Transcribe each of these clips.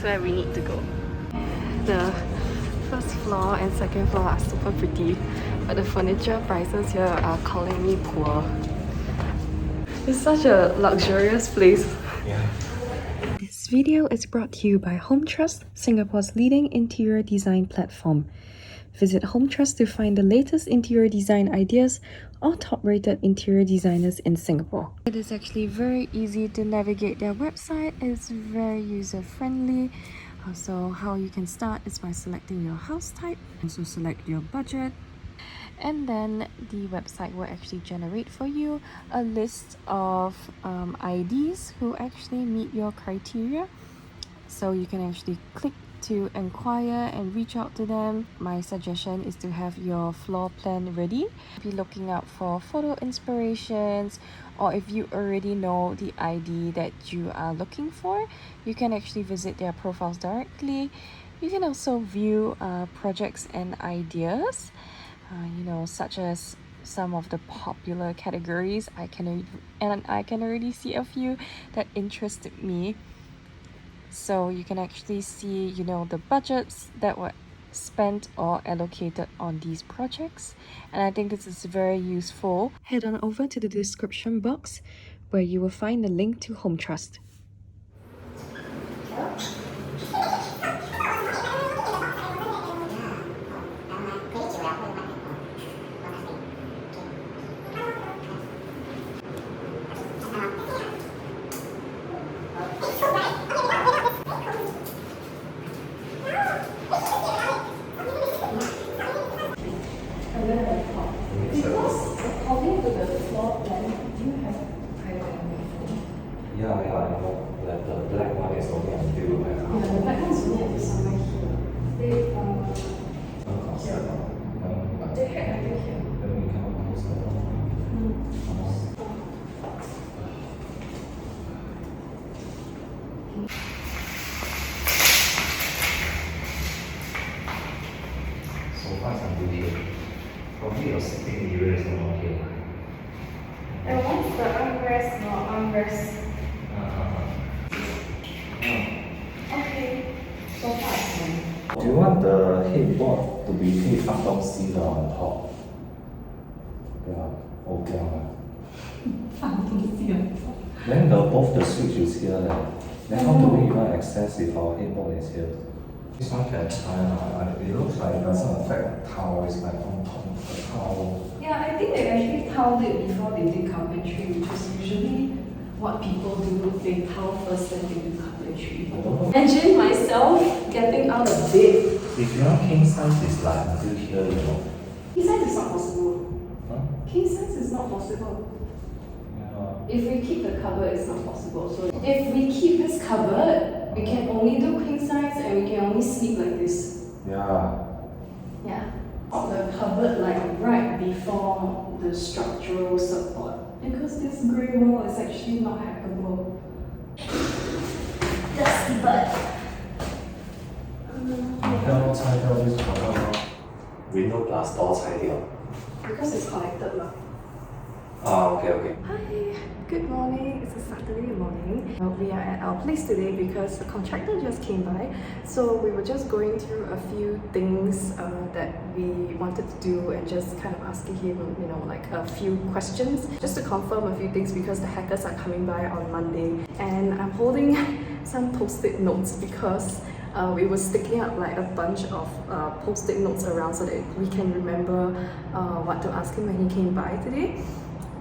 where we need to go. The first floor and second floor are super pretty, but the furniture prices here are calling me poor. It's such a luxurious place. Yeah. This video is brought to you by Home Trust, Singapore's leading interior design platform. Visit Home Trust to find the latest interior design ideas or top-rated interior designers in Singapore. It is actually very easy to navigate their website. It's very user-friendly. So how you can start is by selecting your house type. Also select your budget. And then the website will actually generate for you a list of IDs who actually meet your criteria. So you can actually click to inquire and reach out to them. My suggestion is to have your floor plan ready. Be looking out for photo inspirations, or if you already know the ID that you are looking for, you can actually visit their profiles directly. You can also view projects and ideas, such as some of the popular categories. I can already see a few that interested me. So you can actually see, the budgets that were spent or allocated on these projects. And I think this is very useful. Head on over to the description box where you will find the link to Home Trust. Yeah, I know that the black one is only until like Yeah, the black one is only until somewhere here. They had until here. Then we cannot close the door. So far it's until here. Probably your sitting area is not here. And what's the armrest? No, armrest. Okay. So far it's fine. Do you want the headboard to be 可以放东西的 on top? Yeah, okay. 放东西啊。Then both the switch is here. Then how do we even access if our headboard is here? This one can try. It looks like it doesn't affect the towel. It's like on top of the towel. Yeah, I think they actually toweled it before they did carpentry, which is usually what people do. They towel first, then they do carpentry. Imagine myself getting out of bed. If your king size is like until here, King size is not possible. Huh? King size is not possible. Yeah. If we keep the cupboard, it's not possible. So if we keep this cupboard, we can only do queen size and we can only sleep like this. Yeah. Yeah. The cupboard like right before the structural support, because this grey wall is actually not hackable. Dusty butt. 要拆掉就是把它 window glass door 拆掉。 Because it's connected lah. Okay. Hi, good morning. It's a Saturday morning. We are at our place today because the contractor just came by. So we were just going through a few things that we wanted to do and just kind of asking him, like a few questions just to confirm a few things because the hackers are coming by on Monday. And I'm holding some post-it notes because we were sticking up like a bunch of post-it notes around so that we can remember what to ask him when he came by today.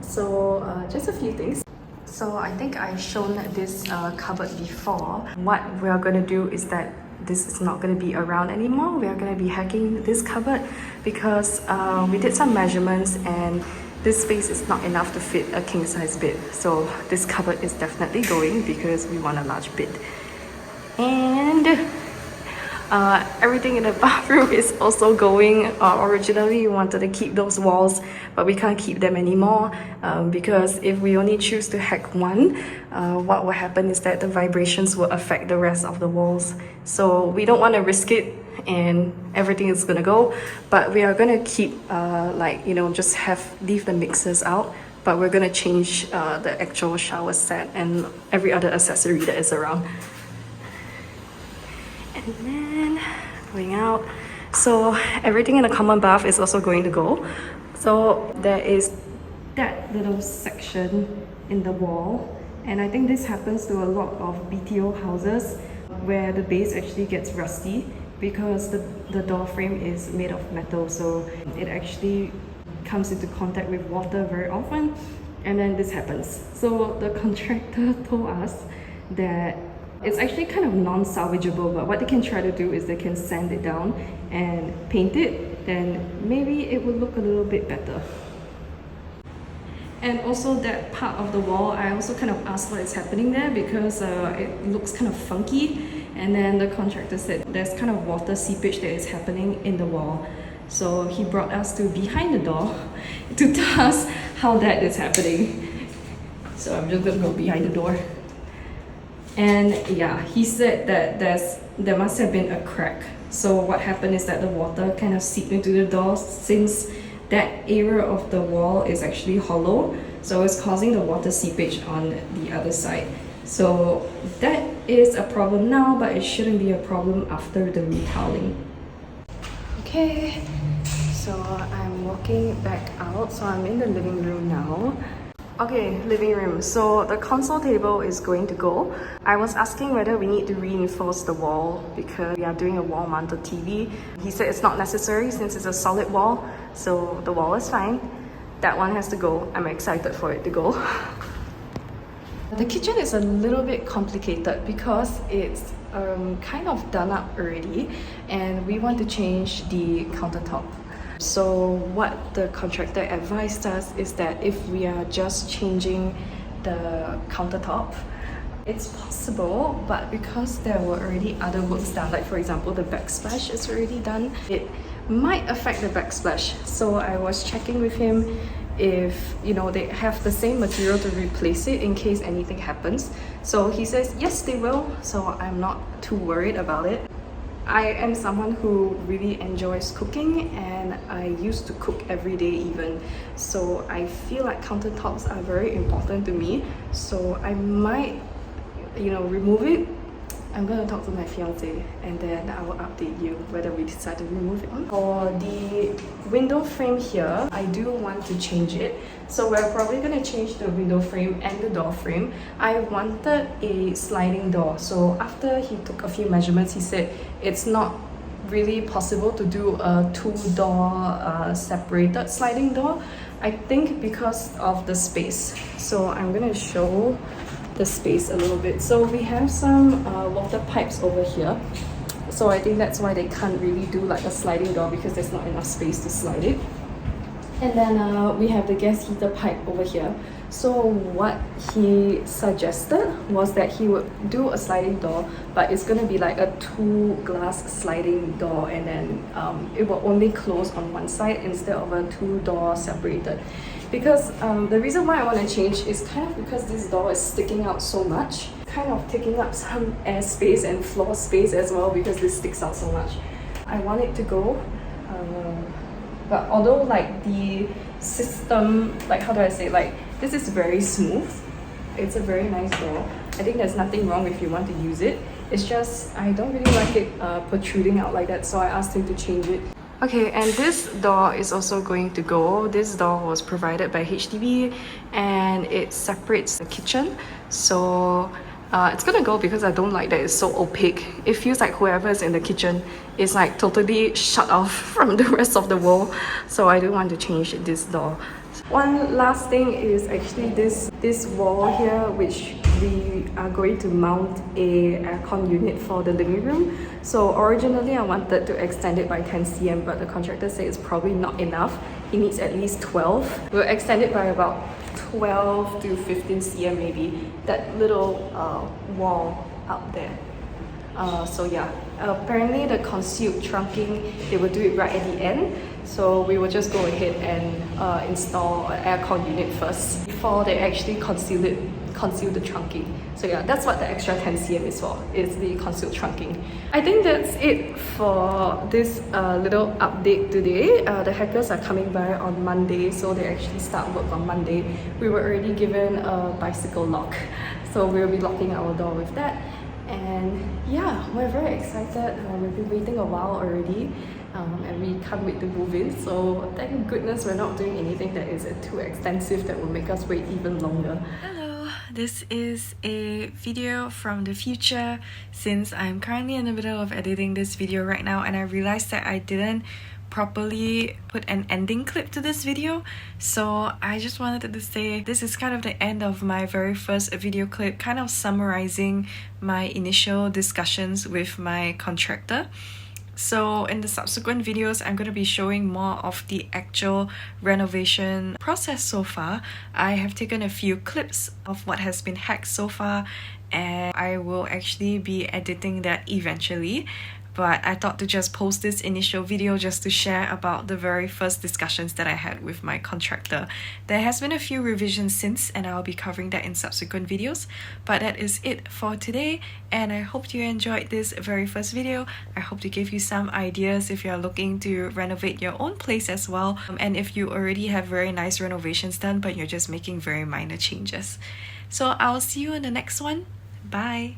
So just a few things. So I think I've shown this cupboard before. What we are going to do is that this is not going to be around anymore. We are going to be hacking this cupboard because we did some measurements and this space is not enough to fit a king size bed. So this cupboard is definitely going because we want a large bed. And everything in the bathroom is also going. Originally we wanted to keep those walls, but we can't keep them anymore because if we only choose to hack one, what will happen is that the vibrations will affect the rest of the walls. So we don't want to risk it and everything is gonna go, but we are gonna keep just leave the mixers out, but we're gonna change the actual shower set and every other accessory that is around. And then going out. So everything in the common bath is also going to go. So there is that little section in the wall, and I think this happens to a lot of BTO houses where the base actually gets rusty because the door frame is made of metal, so it actually comes into contact with water very often, and then this happens. So the contractor told us that it's actually kind of non-salvageable, but what they can try to do is they can sand it down and paint it, then maybe it will look a little bit better. And also that part of the wall, I also kind of asked what is happening there because it looks kind of funky, and then the contractor said there's kind of water seepage that is happening in the wall. So he brought us to behind the door to tell us how that is happening. So I'm just gonna go behind the door. And yeah, he said that there must have been a crack. So what happened is that the water kind of seeped into the door since that area of the wall is actually hollow. So it's causing the water seepage on the other side. So that is a problem now, but it shouldn't be a problem after the retoweling. Okay, so I'm walking back out. So I'm in the living room now. Okay, living room. So the console table is going to go. I was asking whether we need to reinforce the wall because we are doing a wall-mounted TV. He said it's not necessary since it's a solid wall, so the wall is fine. That one has to go. I'm excited for it to go. The kitchen is a little bit complicated because it's kind of done up already, and we want to change the countertop. So what the contractor advised us is that if we are just changing the countertop, it's possible, but because there were already other works done, like for example the backsplash is already done, it might affect the backsplash. So I was checking with him if they have the same material to replace it in case anything happens. So he says yes, they will, so I'm not too worried about it. I am someone who really enjoys cooking, and I used to cook every day even. So I feel like countertops are very important to me. So I might, remove it. I'm gonna talk to my fiance and then I will update you whether we decide to remove it or not. For the window frame here, I do want to change it. So we're probably gonna change the window frame and the door frame. I wanted a sliding door. So after he took a few measurements, he said it's not really possible to do a two-door separated sliding door. I think because of the space. So I'm gonna show the space a little bit. So we have some water pipes over here. So I think that's why they can't really do like a sliding door, because there's not enough space to slide it. And then we have the gas heater pipe over here. So what he suggested was that he would do a sliding door, but it's gonna be like a 2-glass sliding door, and then it will only close on one side instead of a 2-door separated. Because the reason why I want to change is kind of because this door is sticking out so much, kind of taking up some air space and floor space as well, because this sticks out so much. I want it to go, but although like the system, like how do I say, like this is very smooth, it's a very nice door. I think there's nothing wrong if you want to use it. It's just I don't really like it protruding out like that, so I asked him to change it. Okay, and this door is also going to go. This door was provided by HDB and it separates the kitchen. So it's gonna go because I don't like that it's so opaque. It feels like whoever is in the kitchen is like totally shut off from the rest of the wall. So I do want to change this door. One last thing is actually this wall here, which we are going to mount a aircon unit for the living room. So originally I wanted to extend it by 10 cm, but the contractor said it's probably not enough. He needs at least 12. We'll extend it by about 12 to 15 cm maybe, that little wall out there. So yeah, apparently the concealed trunking, they will do it right at the end. So we will just go ahead and install an aircon unit first before they actually conceal the trunking. So yeah, that's what the extra 10 cm is for, is the concealed trunking. I think that's it for this little update today. The hackers are coming by on Monday, so they actually start work on Monday. We were already given a bicycle lock, so we'll be locking our door with that. And And yeah, we're very excited. We've been waiting a while already, and we can't wait to move in. So thank goodness we're not doing anything that is too extensive that will make us wait even longer. Hello, this is a video from the future since I'm currently in the middle of editing this video right now, and I realized that I didn't properly put an ending clip to this video, so I just wanted to say this is kind of the end of my very first video clip, kind of summarizing my initial discussions with my contractor. So in the subsequent videos, I'm going to be showing more of the actual renovation process so far. I have taken a few clips of what has been hacked so far, and I will actually be editing that eventually. But I thought to just post this initial video just to share about the very first discussions that I had with my contractor. There has been a few revisions since, and I'll be covering that in subsequent videos. But that is it for today, and I hope you enjoyed this very first video. I hope to give you some ideas if you're looking to renovate your own place as well, and if you already have very nice renovations done but you're just making very minor changes. So I'll see you in the next one. Bye!